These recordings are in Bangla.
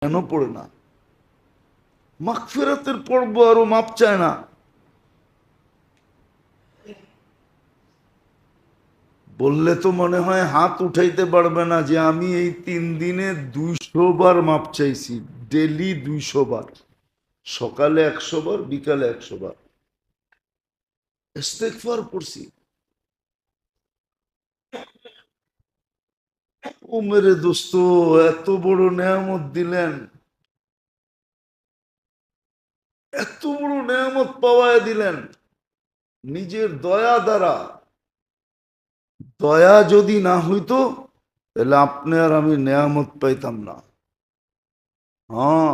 কেন পড়ে না? মাগফিরাতের পড়বো আরো মাপ চায় না। বললে তো মনে হয় হাত উঠাইতে পারবে না যে আমি এই 3 দিনে 200 বার মাপ চাইছি। ডেলি 200 বার, সকালে 100 বার, বিকালে 100 বার ইস্তেগফার করছি। ও মেরে দোস্ত, এত বড় নেয়ামত দিলেন, এত বড় নেয়ামত পাওয়ায় দিলেন নিজের দয়া দ্বারা। দয়া যদি না হইতো তাহলে আপনি আর আমি নেয়ামত পাইতাম না। হ্যাঁ,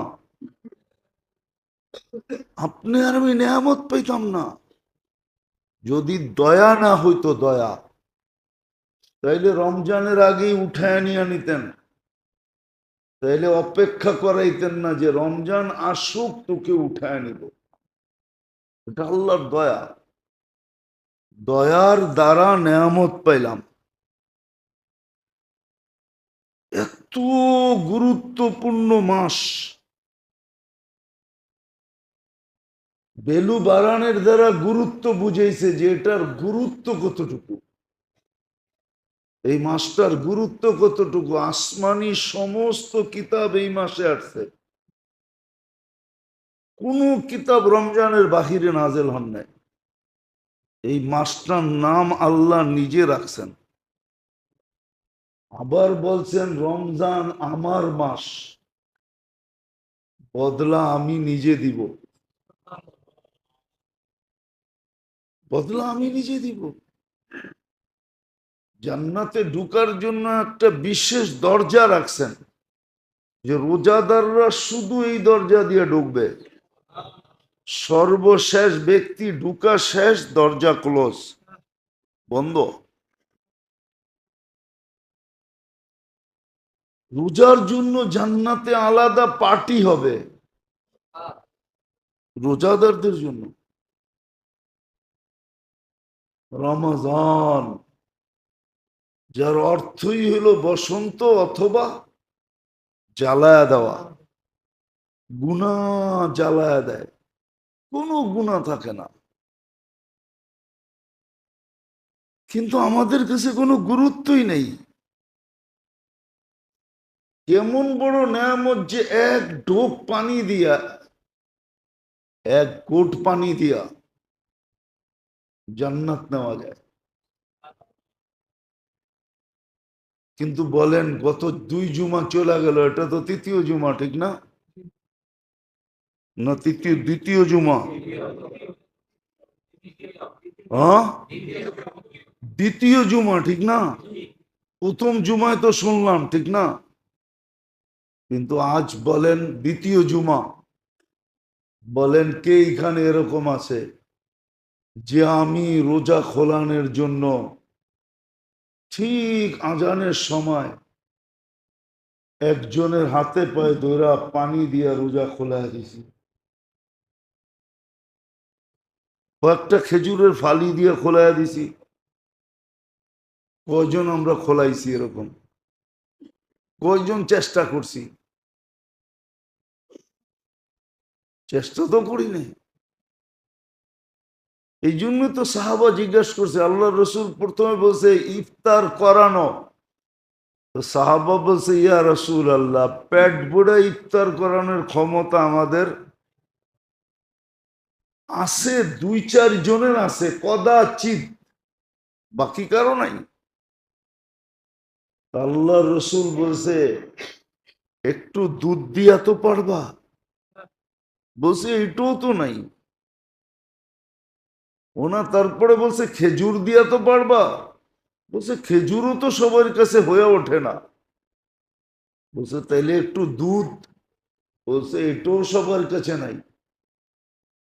আপনি আর আমি নেয়ামত পাইতাম না যদি দয়া না হইতো। দয়া তাইলে রমজানের আগেই উঠায় নিয়ে নিতেন, তাইলে অপেক্ষা করাইতেন না যে রমজান আসুক তোকে উঠায় নিব। এটা আল্লাহর দয়া। দয়ার দ্বারা নেয়ামত পাইলাম। এত গুরুত্বপূর্ণ মাস। বেলু বারানের দ্বারা গুরুত্ব বুঝাইছে যে এটার গুরুত্ব কতটুকু, এই মাসটার গুরুত্ব কতটুকু। আসমানি সমস্ত কিতাব এই মাসে আসছে, কোন কিতাব রমজানের বাহিরে নাজেল হন নাই। এই মাসটার নাম আল্লাহ নিজে রাখছেন। আবার বলছেন রমজান আমার মাস, বদলা আমি নিজে দিব। বদলা আমি নিজে দিব। জান্নাতে ঢুকার জন্য একটা বিশেষ দরজা রাখছেন, যে রোজাদাররা শুধু এই দরজা দিয়ে ঢুকবে। সর্বশেষ ব্যক্তি ঢুকা শেষ, দরজা ক্লোজ, বন্ধ। রোজার জন্য জান্নাতে আলাদা পার্টি হবে রোজাদারদের জন্য। রমজান, যার অর্থই হলো বসন্ত অথবা জ্বালায়া দেওয়া। গুনাহ জ্বালায়া দেয়, কোনো গুনাহ থাকে না। কিন্তু আমাদের কাছে কোনো গুরুত্বই নেই। কেমন বড় নেয়ামত যে এক ঢোক পানি দিয়া, এক কোট পানি দিয়া জান্নাত নেওয়া যায়। কিন্তু বলেন গত 2 জুমা চলে গেল, এটা তো তৃতীয় জুমা, ঠিক না? না দ্বিতীয় জুমা? হ্যাঁ, দ্বিতীয় জুমা, ঠিক না? প্রথম জুমায় তো শুনলাম, ঠিক না? কিন্তু আজ বলেন দ্বিতীয় জুমা। বলেন কে এখানে এরকম আছে যে আমি রোজা খোলানোর জন্য ঠিক আজানের সময় একজনের হাতে পায়ে ধরা পানি দিয়া রোজা খোলা দিছি, কয়েকটা খেজুরের ফালি দিয়ে খোলা দিছি? কয়জন আমরা খোলাইছি এরকম? কয়জন চেষ্টা করছি? চেষ্টা তো করি নাই। এই জন্য তো সাহাবা জিজ্ঞাসা করছে, আল্লাহ রসুল প্রথমে বলছে ইফতার করানো। তো সাহাবা বলছে ইয়া রসুল আল্লাহ, পেট ভরে ইফতার করানোর ক্ষমতা আমাদের আছে, 2-4 জনের আছে, কদাচিৎ, বাকি কারো নাই। আল্লাহ রসুল বলছে একটু দুধ দিয়া তো পারবা? বলছে এটাও তো নাই। ওনা তারপরে বলছে খেজুর দিয়া তো পারবা? বলছে খেজুরও তো সবার কাছে হয়ে ওঠে না। বলছে তাইলে একটু দুধ? বলছে এটাও সবার কাছে নাই।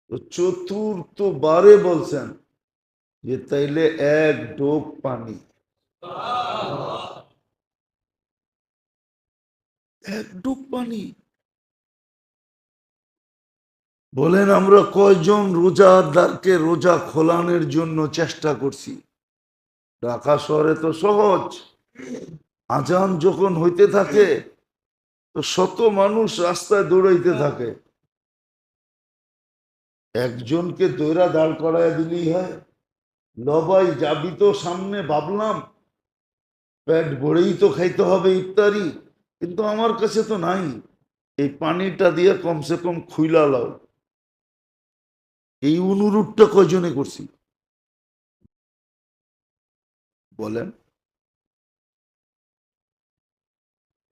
তো চতুর্থ বারে বলছেন যে তাইলে এক ডোক পানি। এক ডোক পানি। বলেন আমরা কয়জন রোজাদারকে রোজা খোলানোর জন্য চেষ্টা করছি? ঢাকা শহরে তো সহজ, আজান যখন হইতে থাকে তো শত মানুষ রাস্তায় দৌড়াইতে থাকে, একজনকে দৌড়া দাঁড় করায় দিলেই হয়। লবাই যাবি তো সামনে, ভাবলাম পেট ভরেই তো খাইতে হবে ইফতারি, কিন্তু আমার কাছে তো নাই, এই পানিটা দিয়ে কমসে কম খুইলা লাও। এই অনুরোধটা কয়জনে করছি বলেন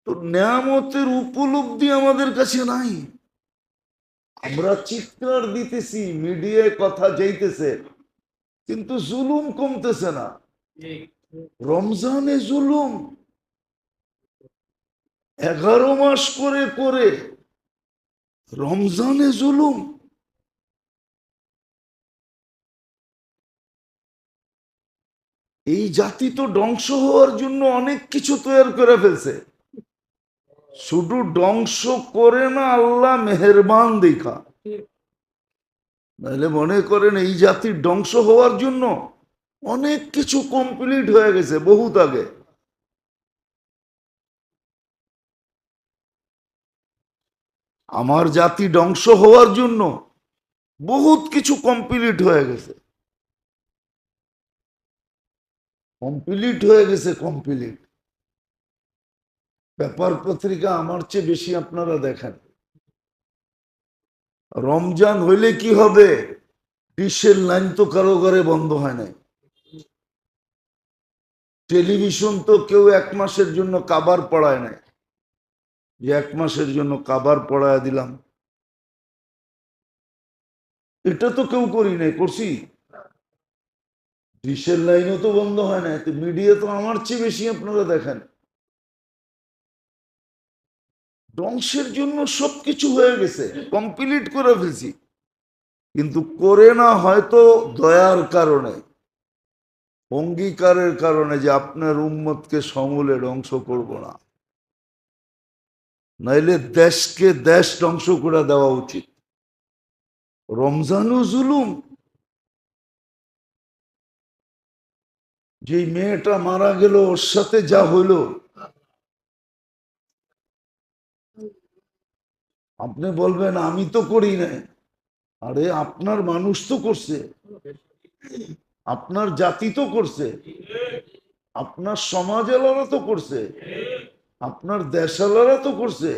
তো? নেয়ামতের উপলব্ধি আমাদের কাছে নাই। আমরা চিৎকার দিতেছি, মিডিয়ায় কথা যাইতেছে, কিন্তু জুলুম কমতেছে না। রমজানে জুলুম 11 মাস করে করে, রমজানে জুলুম। এই জাতি তো ধ্বংস হওয়ার জন্য অনেক কিছু তৈরি করে ফেলছে, শুধু ধ্বংস করে না, আল্লাহ মেহেরবান দেখা। নাহলে মনে করেন এই জাতির ধ্বংস হওয়ার জন্য অনেক কিছু কমপ্লিট হয়ে গেছে বহুত আগে। আমার জাতি ধ্বংস হওয়ার জন্য বহুত কিছু কমপ্লিট হয়ে গেছে, কমপ্লিট হয়ে গেছে, কমপ্লিট। পেপার পত্রিকা আমার চেয়ে বেশি আপনারা দেখেন। রমজান হইলে কি হবে? ডিশের লাইন তো কারো ঘরে বন্ধ হয় নাই, টেলিভিশন তো কেউ 1 মাসের জন্য কাবার পড়ায় নাই, যে 1 মাসের জন্য কাবার পড়ায় দিলাম, এটা তো কেউ করি নাই, করছি? ডিশের লাইনও তো বন্ধ হয় না, মিডিয়া তো আমার চেয়ে বেশি আপনারা দেখেন। ধ্বংসের জন্য সবকিছু হয়ে গেছে, কমপ্লিট করে ফেলছি, কিন্তু করে না হয়তো দয়ার কারণে, অঙ্গীকারের কারণে, যে আপনার উম্মতকে সমূলে ধ্বংস করব না, নাইলে দেশকে দেশ ধ্বংস করে দেওয়া উচিত। রমজানও জুলুম। যে মেয়েটা মারা গেল, ওর সাথে যা হইল, আপনি বলবেন আমি তো করি নাই। আরে আপনার মানুষ তো করছে, আপনার জাতি তো করছে, আপনার সমাজেলারা তো করছে, আপনার দেশালারা তো করছে,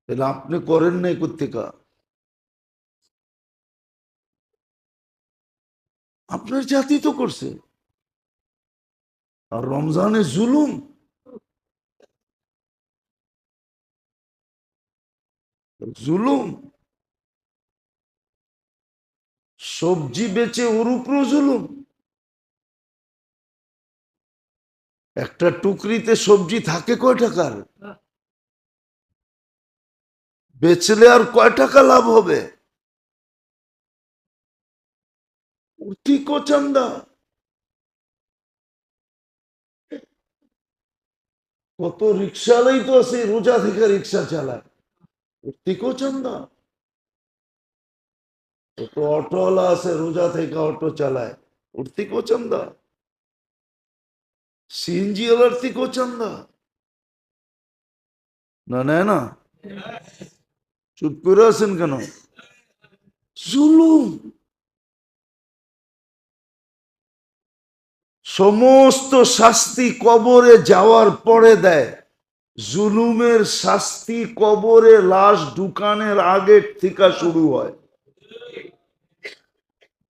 তাহলে আপনি করেন নাই কোত্থেকা? আপনার জাতি তো করছে। আর রমজানে জুলুম, জুলুম। সবজি বেচে ওর উপরও জুলুম। একটা টুকরিতে সবজি থাকে কয় টাকার? বেচলে আর কয় টাকা লাভ হবে? ঠিক চান্দা। কত রিক্সাওয়ালাই তো আছে রোজা থেকে রিক্সা চালায়, ঠিক চান্দা। কত অটোওয়ালা আছে রোজা থেকে অটো চালায়, ওর থেকেও চান্দা। সিএনজি ওয়ালার থেকেও চান্দা। না নেয় না? চুপ করে আছেন কেন? জুলুম। সমস্ত শাস্তি কবরে যাওয়ার পরে দেয়, জুলুমের শাস্তি কবরে লাশ ঢুকানের আগের থেকে শুরু হয়।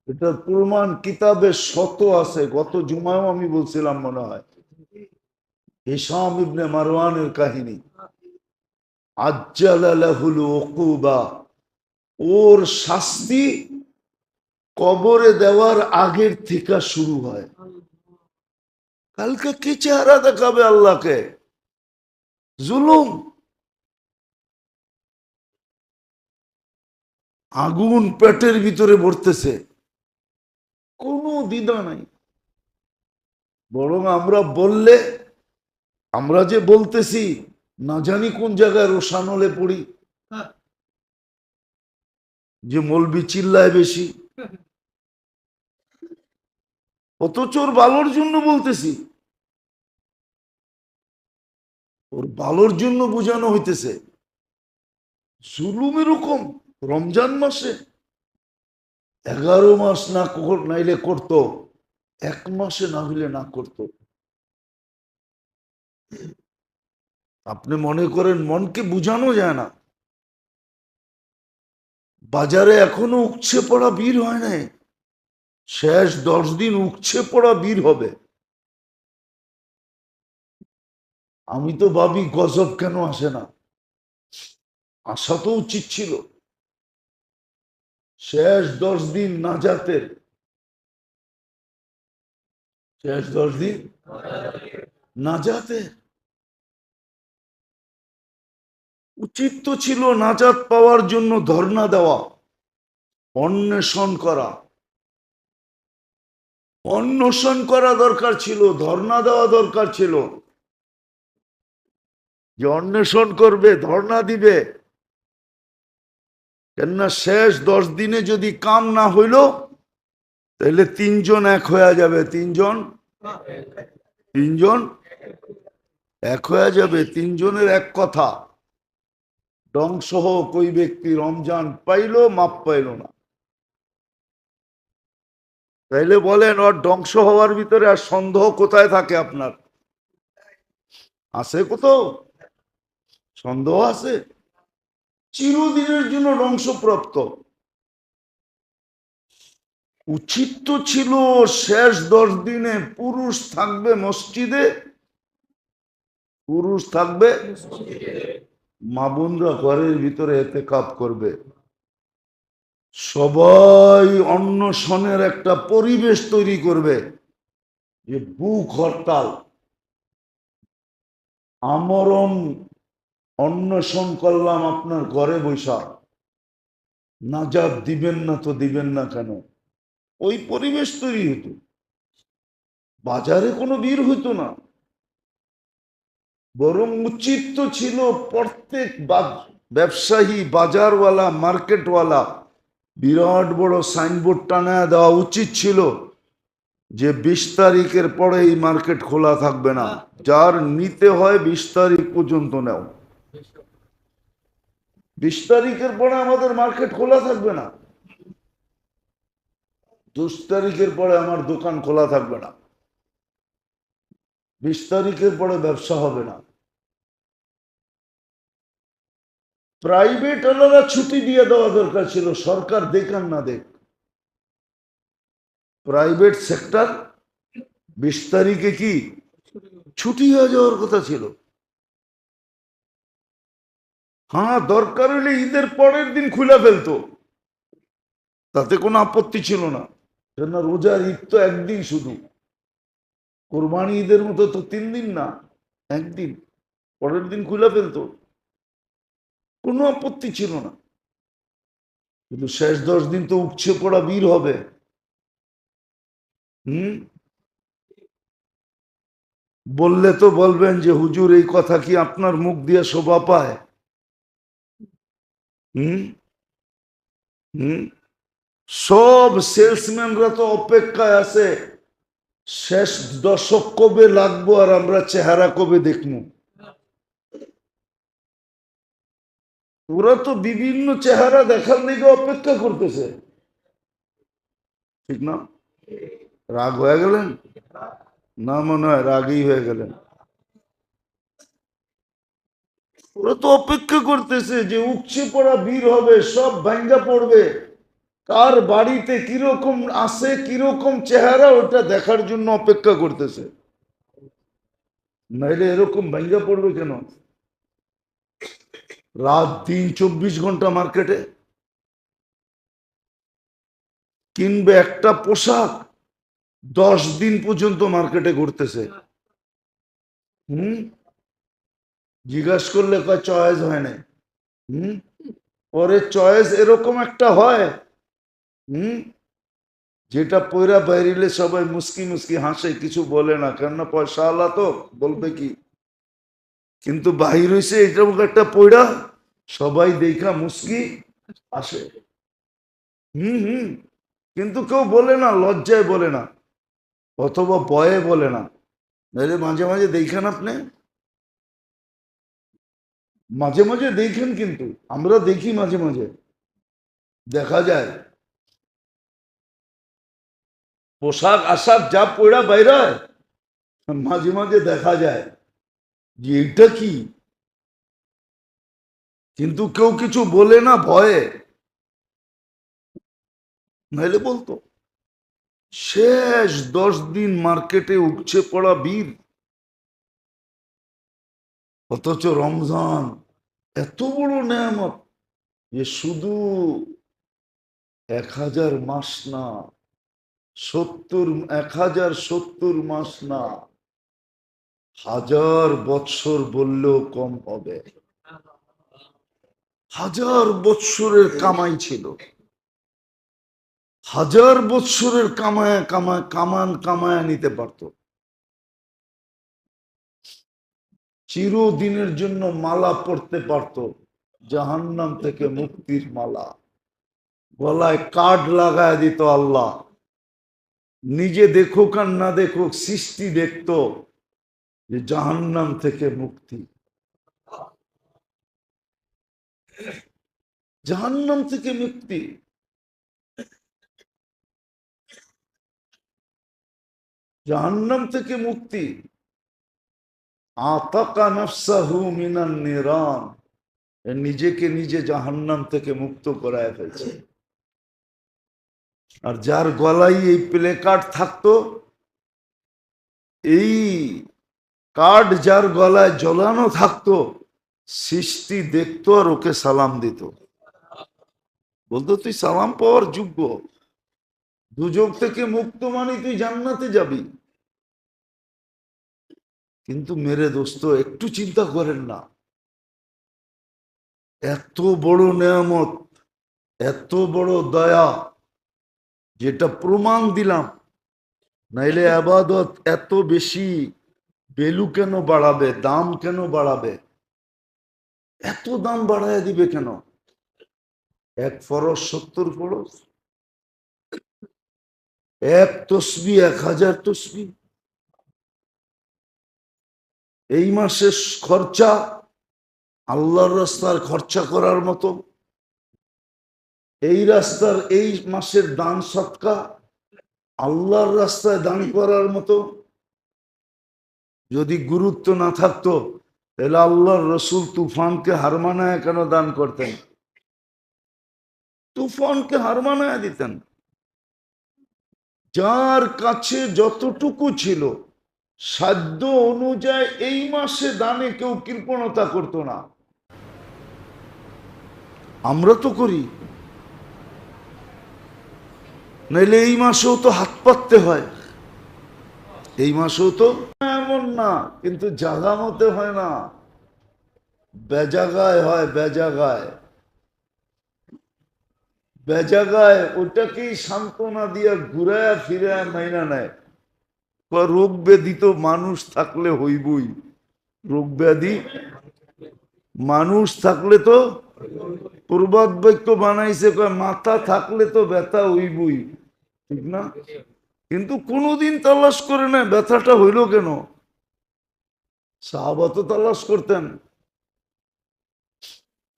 এটার প্রমাণ কিতাবে শত আছে, গত জুমায়ও আমি বলছিলাম মনে হয়, হিশাম ইবনে মারওয়ানের কাহিনী। আজ্জালা লাহুল উকুবা, ওর শাস্তি কবরে দেওয়ার আগের থেকে শুরু হয়। কালকে কি চেহারা দেখাবে আল্লাহকে? জুলুম। আগুন পেটের ভিতরে ভরতেছে, কোনো দ্বিধা নাই। বরং আমরা বললে, আমরা যে বলতেছি না জানি কোন জায়গায় রোশানলে পড়ি, যে মলবি চিল্লায় বেশি, অথচ ওর ভালোর জন্য বলতেছি। ওর ভালোর জন্য বোঝানো হইতেছে। জুলুম এরকম রমজান মাসে 11 মাস না নাইলে করতো, 1 মাসে না হইলে না করতো। আপনি মনে করেন মনকে বুঝানো যায় না। বাজারে এখনো উপচে পড়া ভিড় হয় নাই, শেষ 10 দিন উপচে পড়া ভিড় হবে। আমি তো ভাবি গজব কেন আসে না, আসা তো উচিত ছিল। শেষ 10 দিন নাজাতের, শেষ 10 দিন নাজাতের। উচিত তো ছিল নাজাত পাওয়ার জন্য ধর্ণা দেওয়া, অন্বেষণ করা, অন্বেষণ করা দরকার ছিল, ধর্ণা দেওয়া দরকার ছিল। যে অন্বেষণ করবে, ধর্ণা দিবে। কেননা শেষ 10 দিনে যদি কাম না হইল, তাহলে 3 জন এক হয়ে যাবে। 3 জন এক হয়ে যাবে। 3 জনের এক কথা। ধ্বংসহ কই ব্যক্তি রমজান পাইল, মাপ পাইল না। তাইলে বলেন, ওর ধ্বংস হওয়ার ভিতরে আর সন্দেহ কোথায় থাকে আপনার? আছে কোথাও সন্দেহ? আছে? চিরদিনের জন্য ধ্বংসপ্রাপ্ত। উচিত তো ছিল শেষ 10 দিনে পুরুষ থাকবে মসজিদে, পুরুষ থাকবে, মা বোনরা ঘরের ভিতরে এতেকাব করবে। সবাই অন্বেষণের একটা পরিবেশ তৈরি করবে, যে বুক হরতাল, আমরণ অন্বেষণ করলাম আপনার ঘরে বৈশা, নাজাত দিবেন না তো দিবেন না কেন? ওই পরিবেশ তৈরি হতো। বাজারে কোনো ভিড় হইতো না। বরং উচিত তো ছিল প্রত্যেক ব্যবসায়ী, বাজারওয়ালা, মার্কেটওয়ালা বিরাট বড় সাইনবোর্ড টানায় দেওয়া উচিত ছিল যে 20 তারিখের পরে এই মার্কেট খোলা থাকবে না। যার নিতে হয় 20 তারিখ পর্যন্ত নেও। 20 তারিখের পরে আমাদের মার্কেট খোলা থাকবে না। 20 তারিখের পরে আমার দোকান খোলা থাকবে না। 20 তারিখের পরে ব্যবসা হবে না। প্রাইভেট ওয়ালারা ছুটি দিয়ে দেওয়া দরকার ছিল, সরকার দেখ আর না দেখ। প্রাইভেট সেক্টর 20 তারিখে কি ছুটি হয়ে যাওয়ার কথা ছিল। হ্যাঁ, দরকার হলে ঈদের পরের দিন খুলে ফেলতো, তাতে কোনো আপত্তি ছিল না। কেননা রোজার ঈদ তো একদিন শুধু, কোরবানি ঈদের মতো তো 3 দিন না, একদিন। পরের দিন খুলে ফেলতো, কোনো আপত্তি ছিল না। কিন্তু শেষ 10 দিন তো উপচে পড়া ভিড় হবে। হুম, বললে তো বলবেন যে হুজুর এই কথা কি আপনার মুখ দিয়ে শোভা পায়? হুম, হুম। সব সেলসম্যানরা তো অপেক্ষায় আছে, শেষ দশক কবে লাগবো আর আমরা চেহারা কবে দেখবো। ওরা তো বিভিন্ন চেহারা দেখার দিকে অপেক্ষা করতেছে, ঠিক না? রাগ হয়ে গেলেন? না, মনে হয় রাগই হয়ে গেলেন। ওরা তো অপেক্ষা করতেছে যে উপচে পড়া ভিড় হবে, সব ভাঙ্গা পড়বে, কার বাড়িতে কিরকম আছে, কিরকম চেহারা, ওটা দেখার জন্য অপেক্ষা করতেছে। নাইলে এরকম ভাঙ্গা পড়বে কেন? রাত দিন 24 ঘন্টা মার্কেটে কিনবে একটা পোশাক, 10 দিন পর্যন্ত মার্কেটে ঘুরতেছে। হুম, জিজ্ঞাসা করলে কয় চয়েস হয় না। হুম, পরে চয়েস এরকম একটা হয়, হুম, যেটা পয়রা বাইরিলে সবাই মুস্কি মুস্কি হাসে, কিছু বলে না, কেননা পয়সা আলা তো বলবে কি। কিন্তু বাহির হইছে এরকম একটা পয়রা, সবাই দেখা মুস্কি আসে। হুম, হুম। কিন্তু কেউ বলে না, লজ্জায় বলে না, অথবা ভয়ে বলে না। নাহলে মাঝে মাঝে দেখেন আপনি, মাঝে মাঝে দেখেন, কিন্তু আমরা দেখি মাঝে মাঝে, দেখা যায় পোশাক আশাক যা পড়া বাইরে, মাঝে মাঝে দেখা যায় যে এটা কি, কিন্তু কেউ কিছু বলে না ভয়ে, নাইলে বলতো। শেষ 10 দিন মার্কেটে উপচে পড়া বীর, অথচ রমজান এত বড় নেয়ামত যে শুধু 1000 মাস না, 1070 মাস না, 1000 বৎসর বললেও কম হবে। 1000 বৎসরের কামাই ছিল, 1000 বৎসরের কামায় নিতে পারত। চিরদিনের জন্য মালা পড়তে পারত, জাহান্নাম থেকে মুক্তির মালা, গলায় কার্ড লাগায় দিত আল্লাহ। নিজে দেখুক আর না দেখুক, সৃষ্টি দেখত যে জাহান্নাম থেকে মুক্তি, জাহান্নাম থেকে মুক্তি। জাহান্নাম থেকে মুক্তি। আতাকা নাফসাহু মিনান নিরান, নিজেকে নিজে জাহান্নাম থেকে মুক্ত করায় ফেলছে। আর যার গলায় এই প্লে কার্ড থাকতো, এই কার্ড যার গলায় জ্বলানো থাকতো, সৃষ্টি দেখতো আর ওকে সালাম দিত, বলতো তুই সালাম পাওয়ার যোগ্য, দুজক থেকে মুক্ত মানে তুই জান্নাতে যাবি। কিন্তু মেরে দোস্ত একটু চিন্তা করেন না, এত বড় নেয়ামত, এত বড় দয়া, যেটা প্রমাণ দিলাম, নাইলে আবাদত এত বেশি ভ্যালু কেন বাড়াবে, দাম কেন বাড়াবে, এত দাম বাড়ায় দিবে কেন? এক ফরজ 70 ফরজ, এক তসবি 1000 তসবি, এই মাসের খরচা আল্লাহর রাস্তার খরচা করার মতো, এই রাস্তার এই মাসের দান সৎকা আল্লাহর রাস্তায় দান করার মতো। যদি গুরুত্ব না থাকতো তাহলে আল্লাহর রসুল তুফানকে হার মানায় কেন দান করতেন? তুফানকে হার মানায় দিতেন। যার কাছে যতটুকু ছিল সাধ্য অনুযায়ী এই মাসে দানে কেউ কৃপণতা করতো না। আমরা তো করি, নাইলে এই মাসেও তো হাত পাততে হয়, এই মাসেও তো এমন না, কিন্তু জাগা মতে হয় না, বেজাগায় হয়, বেজাগায় বেজাগায় ওটাকেই সান্ত্বনা দিয়া ঘুরায়া ফিরায়া মাইনা নেয়। রোগ ব্যাধি তো মানুষ থাকলে হইবই, রোগ ব্যাধি মানুষ থাকলে তো, প্রবাদ বাক্য বানাইছে মাথা থাকলে তো ব্যথা হইবই, ঠিক না? কিন্তু কোনোদিন তালাশ করে না ব্যথাটা হইল কেন। সাহাবা তো তালাশ করতেন।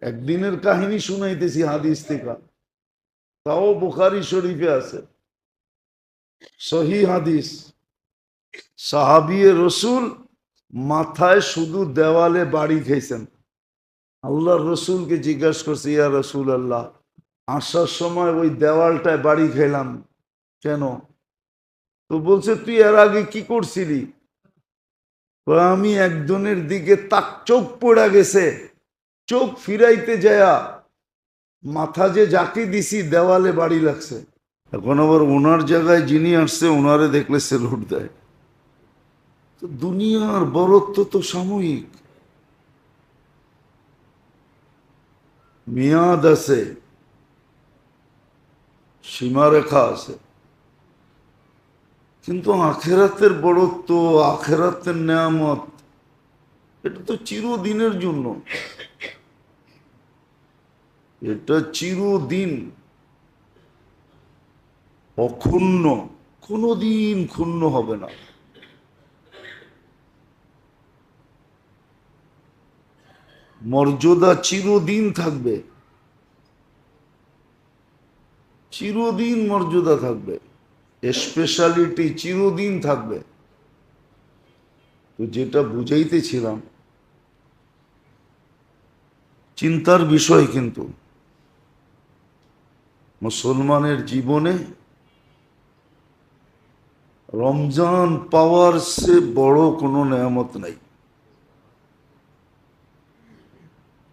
একদিনের কাহিনী শুনাইতেছি হাদিস থেকে, তাও বুখারী শরীফে আছে, সহি হাদিস। সাহাবিয়ে রসুল মাথায় শুধু দেওয়ালে বাড়ি খেয়েছেন। আল্লাহর রসুলকে জিজ্ঞাসা করছে, ইয়া রসুল আল্লাহ, আসার সময় ওই দেওয়ালটায় বাড়ি খেলাম কেন? তো বলছে, তুই এর আগে কি করছিলি? আমি একজনের দিকে তাক চোখ পড়া গেছে, চোখ ফিরাইতে যায়া মাথা যে যাকে দিছি দেওয়ালে বাড়ি লাগছে। এখন আবার ওনার জায়গায় যিনি আসছে ওনারে দেখলে সেলুট দেয়। তো দুনিয়ার বরত্ব তো সাময়িক, মেয়াদ আছে, সীমারেখা আছে, কিন্তু আখেরাতের বড়ত্ব, আখেরাতের নেয়ামত, এটা তো চিরদিনের জন্য, এটা চিরদিন অক্ষুণ্ণ, কোনোদিন ক্ষুণ্ণ হবে না। মর্যাদা চিরদিন থাকবে, চিরদিন মর্যাদা থাকবে, স্পেশালিটি চিরদিন থাকবে। তো যেটা বুঝাইতেছিলাম, চিন্তার বিষয় কিন্তু মুসলমানের জীবনে রমজান পাওয়ার সে বড় কোনো নেয়ামত নাই।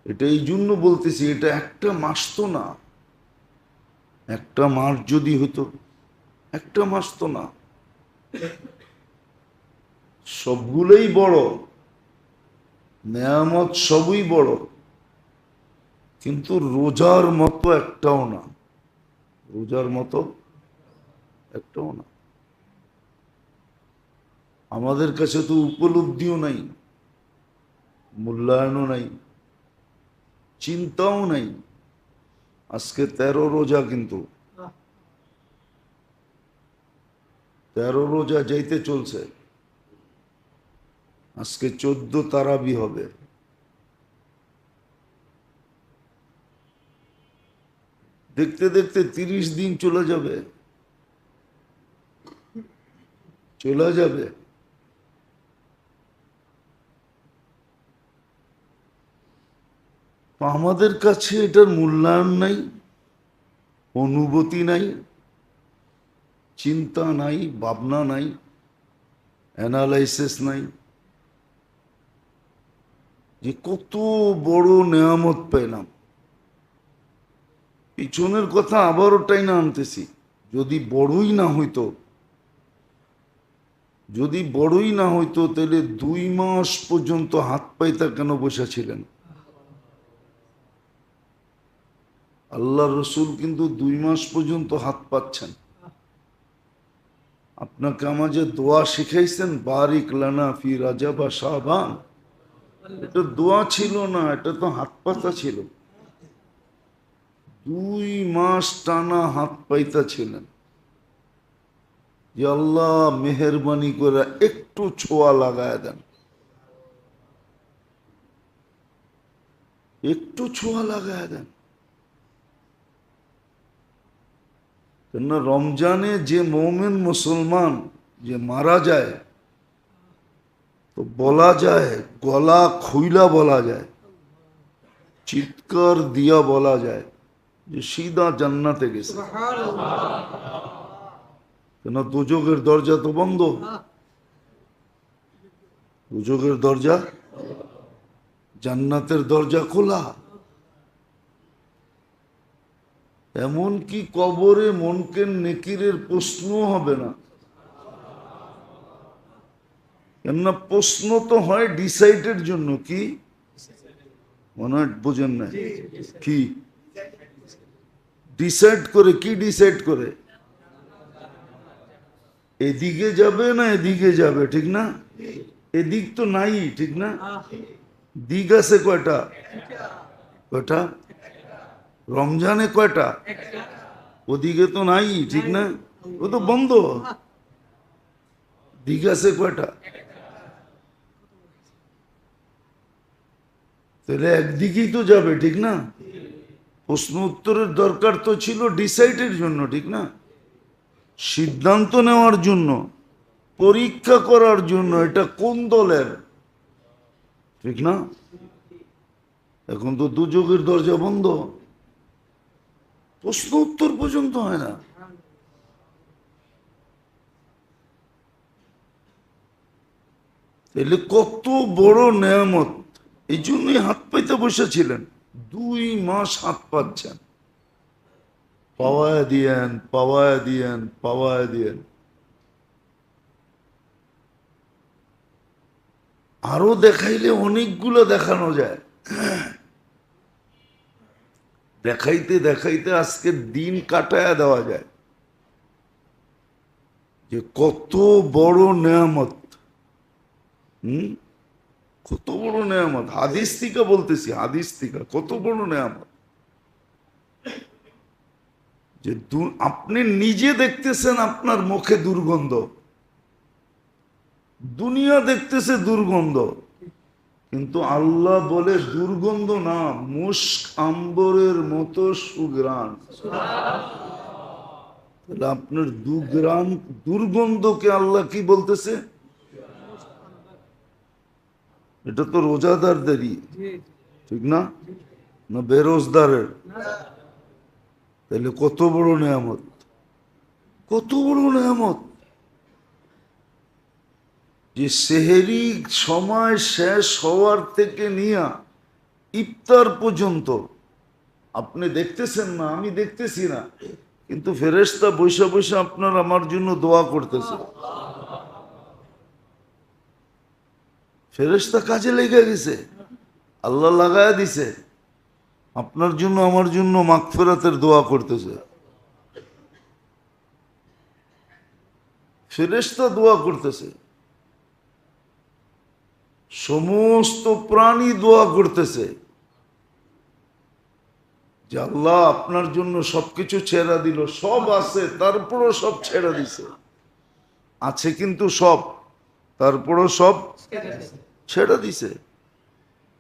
এটা এই জন্য বলতেছি, এটা একটা মাস তো না। একটা মাস যদি হতো, একটা মাস তো না। সবগুলোই বড় নেয়ামত, সবই বড়, কিন্তু রোজার মতো একটাও না, রোজার মতো একটাও না। আমাদের কাছে তো উপলব্ধিও নাই, মূল্যায়নও নাই, চিন্তাও নাই। আজকে 13 রোজা, কিন্তু 13 রোজা যাইতে চলছে। আজকে 14 তারাবি হবে। দেখতে দেখতে 30 দিন চলে যাবে, চলে যাবে। আমাদের কাছে এটার মূল্যায়ন নাই, অনুভূতি নাই, চিন্তা নাই, ভাবনা নাই, অ্যানালাইসিস নাই, যে কত বড় নেয়ামত পেলাম। পিছনের কথা আবারও টাইনা আনতেছি। যদি বড়ই না হইতো, যদি বড়ই না হইতো, তাহলে 2 মাস পর্যন্ত হাত পাইতা কেন বসেছিলেন? আল্লাহ রসুল কিন্তু 2 মাস পর্যন্ত হাত পাচ্ছেন। আপনাকে আমাকে দোয়া শিখাইছেন, বারিক লানা ফি রাজা বা শাবান। এটা দোয়া ছিল না, এটা তো হাত পাতা ছিল। 2 মাস টানা হাত পাইতা ছিলেন যে আল্লাহ মেহেরবানি করে একটু ছোঁয়া লাগায় দেন, একটু ছোঁয়া লাগায় দেন। কেননা রমজানে যে মোমেন মুসলমান যে মারা যায়, তো বলা যায়, গলা খুইলা বলা যায়, চিৎকার দিয়া বলা যায় যে সিধা জান্নাতে গেছে। কেন দুজকের দরজা তো বন্ধ, দুজকের দরজা, জান্নাতের দরজা খোলা। এমনকি কবরে মুনকার নেকিরের প্রশ্ন হবে না। কেননা প্রশ্ন তো হয় ডিসাইডের জন্য। কি মনে হয় বোঝেন না? কি ডিসাইড করে? কি ডিসাইড করে? এদিকে যাবে না এদিকে যাবে, ঠিক না? এদিক তো নাই, ঠিক না? দিক আছে কয়টা? কয়টা? রমজানে কয়টা? ওদিকে তো নাই, ঠিক না? ও তো বন্ধ। দিক আছে কয়টা? তাহলে একদিকেই তো যাবে, ঠিক না? প্রশ্ন উত্তরের দরকার তো ছিল ডিসাইডের জন্য, ঠিক না? সিদ্ধান্ত নেওয়ার জন্য, পরীক্ষা করার জন্য এটা কোন দলের, ঠিক না? এখন তো দুযোগের দরজা বন্ধ, প্রশ্ন উত্তর পর্যন্ত হয় না। তাহলে কত বড় নেয়ামত! এই জন্যই হাত পাইতে বসেছিলেন। 2 মাস হাত পাচ্ছেন, পাওয়ায় দিয়েন, পাওয়ায় দিয়েন, পাওয়ায় দিয়েন। আরো দেখাইলে অনেকগুলো দেখানো যায়। দেখাইতে দেখাইতে আজকে দিন কাটায়া দেওয়া যায় যে কত বড় নেয়ামত। কত বড় নেয়ামত! হাদিস থেকে বলতেছি, হাদিস থেকে কত বড় নেয়ামত যে আপনি নিজে দেখতেছেন আপনার মুখে দুর্গন্ধ, দুনিয়া দেখতেছে দুর্গন্ধ, কিন্তু আল্লাহ বলে দুর্গন্ধ না, মুস্ক আম্বরের মতো সুঘ্রাণ। তাহলে আপনার দুর্গন্ধকে আল্লাহ কি বলতেছে? এটা তো রোজাদারদেরই, ঠিক না? না বেরোজদারের? তাহলে কত বড় নেয়ামত, কত বড় নেয়ামত যে সেহেরি সময় শেষ হওয়ার থেকে নিয়ে ইফতার পর্যন্ত আপনি দেখতেছেন না, আমি দেখতেছি না, কিন্তু ফেরেশতা বৈশা বৈশা আপনার আমার জন্য দোয়া করতেছে। ফেরেশতা কাজে লেগে গেছে, আল্লাহ লাগায়া দিছে, আপনার জন্য আমার জন্য মাগফিরাতের দোয়া করতেছে। ফেরেশতা দোয়া করতেছে, সমস্ত প্রাণী দোয়া করতেছে যে আল্লাহ আপনার জন্য সবকিছু ছেড়া দিল, সব আছে তারপরও সব ছেড়া দিছে, আছে কিন্তু সব, তারপরও সব ছেড়া দিছে,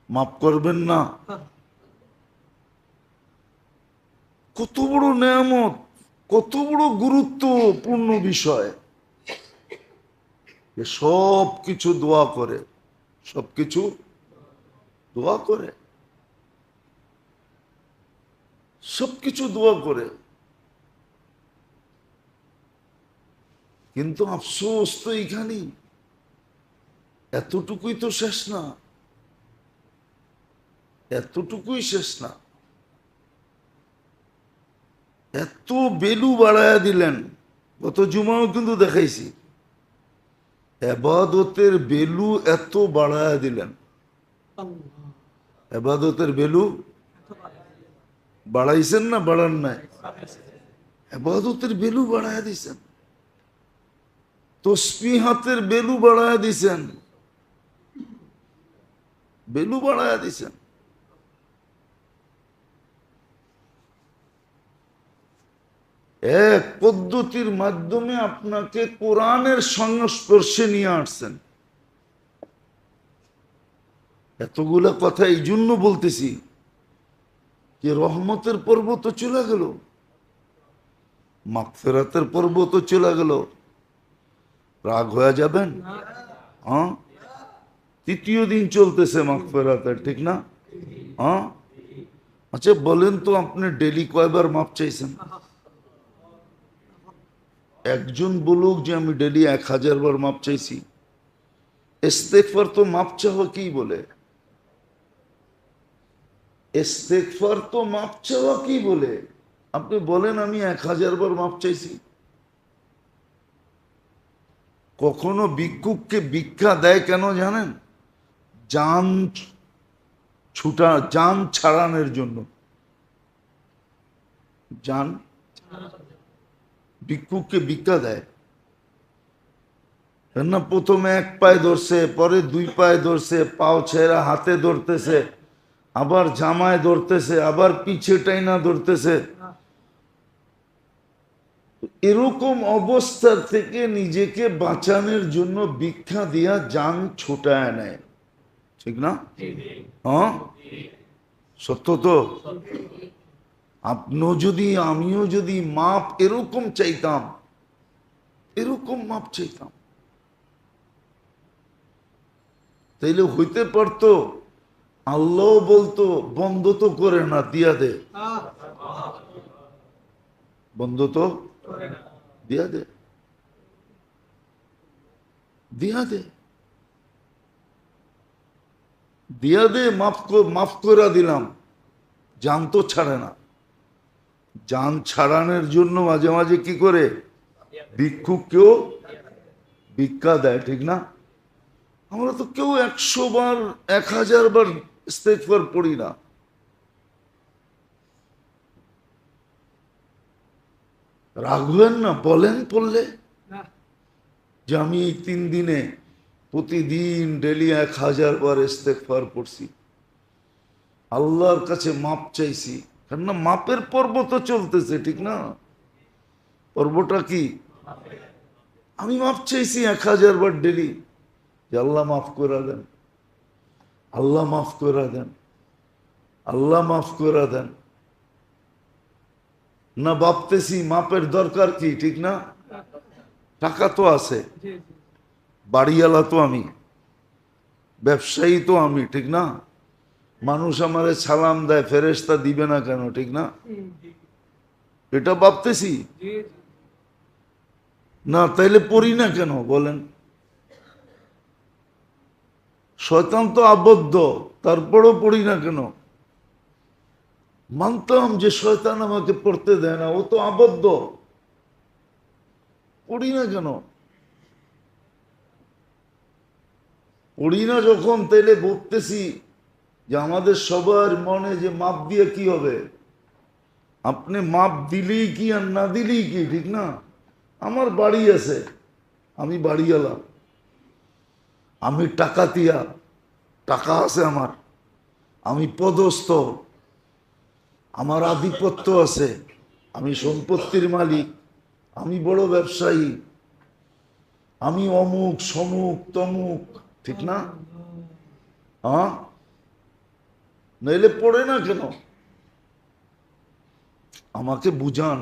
মাফ করবেন না? কত বড় নেয়ামত, কত বড় গুরুত্বপূর্ণ বিষয় যে সব কিছু দোয়া করে, সবকিছু দোয়া করে, সবকিছু দোয়া করে। কিন্তু আফসোস তো এইখানেই, এতটুকুই তো শেষ না, এতটুকুই শেষ না, এত বেলু বাড়ায়া দিলেন। গত জুমাও কিন্তু দেখাইছি, এবাদতের বেলু এত বাড়ায়া দিলেন, এবাদতের বেলু বাড়াইছেন না বাড়ান নাই? এবাদতের বেলু বাড়ায়া দিছেন, তসবিহাতের বেলু বাড়ায়া দিছেন, বেলু বাড়ায়া দিছেন। এক পদ্ধতির মাধ্যমে আপনাকে কোরআনের সংস্পর্শে নিয়ে আসছেন। এতগুলা কথা এই জন্য বলতেছি যে রহমতের পর্ব তো চলে গেল, মাগফিরাতের পর্ব তো চলে গেল, রাগ হয়ে যাবেন? হ্যাঁ, তৃতীয় দিন চলতেছে মাগফিরাতের, ঠিক না? হ্যাঁ, আচ্ছা বলেন তো আপনি ডেলি কয়বার মাপ চাইছেন? একজন বলুক যে আমি ডেলি 1000 বার মাপ চাইছি। ইস্তেগফার তো মাপ চাওয়া কি বলে? ইস্তেগফার তো মাপ চাওয়া কি বলে? আপনি বলেন আমি 1000 বার মাপ চাইছি। কখনো ভিক্ষুককে ভিক্ষা দেয় কেন জানেন? জান জান ছাড়ানোর জন্য। জান, ভিক্ষুককে ভিক্ষা দেয় না, প্রথমে এক পায়ে ধরছে, পরে 2 পায়ে ধরছে, পাও ছেড়া হাতে ধরতেছে, আবার জামায় ধরতেছে, আবার পিছে টাইনা ধরতেছে। এরকম অবস্থা থেকে নিজেকে বাঁচানোর জন্য ভিক্ষা দিয়া জান ছুটায় নেয়, ঠিক না? হ্যাঁ, সত্য তো। আপনিও যদি আমিও যদি মাপ এরকম চাইতাম, এরকম মাপ চাইতাম, তাইলে হইতে পারতো আল্লাহ বলতো বন্ধ তো করে না, দিয়া দে, বন্ধ তো দিয়া দে, দিয়া দে, দিয়া দে, মাফ করে দিলাম। জান তো ছাড়ে না, জান ছাড়ানোর জন্য মাঝে মাঝে কি করে? ভিক্ষুককেও ভিক্ষা দেয়, ঠিক না? আমরা তো কেউ 100 বার 1000 বার ইস্তেগফার পড়ি না। রাখবেন না, বলেন পড়লে যে আমি এই 3 দিনে প্রতিদিন ডেলি 1000 বার ইস্তেগফার পড়ছি, আল্লাহর কাছে মাপ চাইছি। কেননা মাপের পর্ব তো চলতেছে, ঠিক না? পর্বটা কি? আমি মাপ চাইছি 1000 বার ডেলি, যে আল্লাহ মাফ করে দেন। আল্লাহ মাফ করে দেন, আল্লাহ মাফ করে দেন। না ভাবতেছি মাপের দরকার কি, ঠিক না? টাকা তো আছে, বাড়িওয়ালা তো আমি, ব্যবসায়ী তো আমি, ঠিক না? মানুষ আমারে সালাম দেয়, ফেরেশতা দিবে না কেন, ঠিক না? এটা ভাবতেছি না, তাইলে পড়ি না কেন বলেন? শয়তান তো আবদ্ধ, তারপরও পড়ি না কেন? মানতাম যে শয়তান আমাকে পড়তে দেয় না, ও তো আবদ্ধ, পড়ি না কেন? পড়ি না যখন, তাইলে ভাবতেছি যে আমাদের সবার মনে যে মাপ দিয়ে কি হবে? আপনি মাপ দিলেই কি আর না দিলেই কি, ঠিক না? আমার বাড়ি আছে, আমি বাড়িওয়ালা, আমি টাকাতিয়া, টাকা আছে আমার, আমি পদস্থ, আমার আধিপত্য আছে, আমি সম্পত্তির মালিক, আমি বড় ব্যবসায়ী, আমি অমুক সমুক তমুক, ঠিক না? হ্যাঁ, নইলে পড়ে না কেন? আমাকে বুঝান।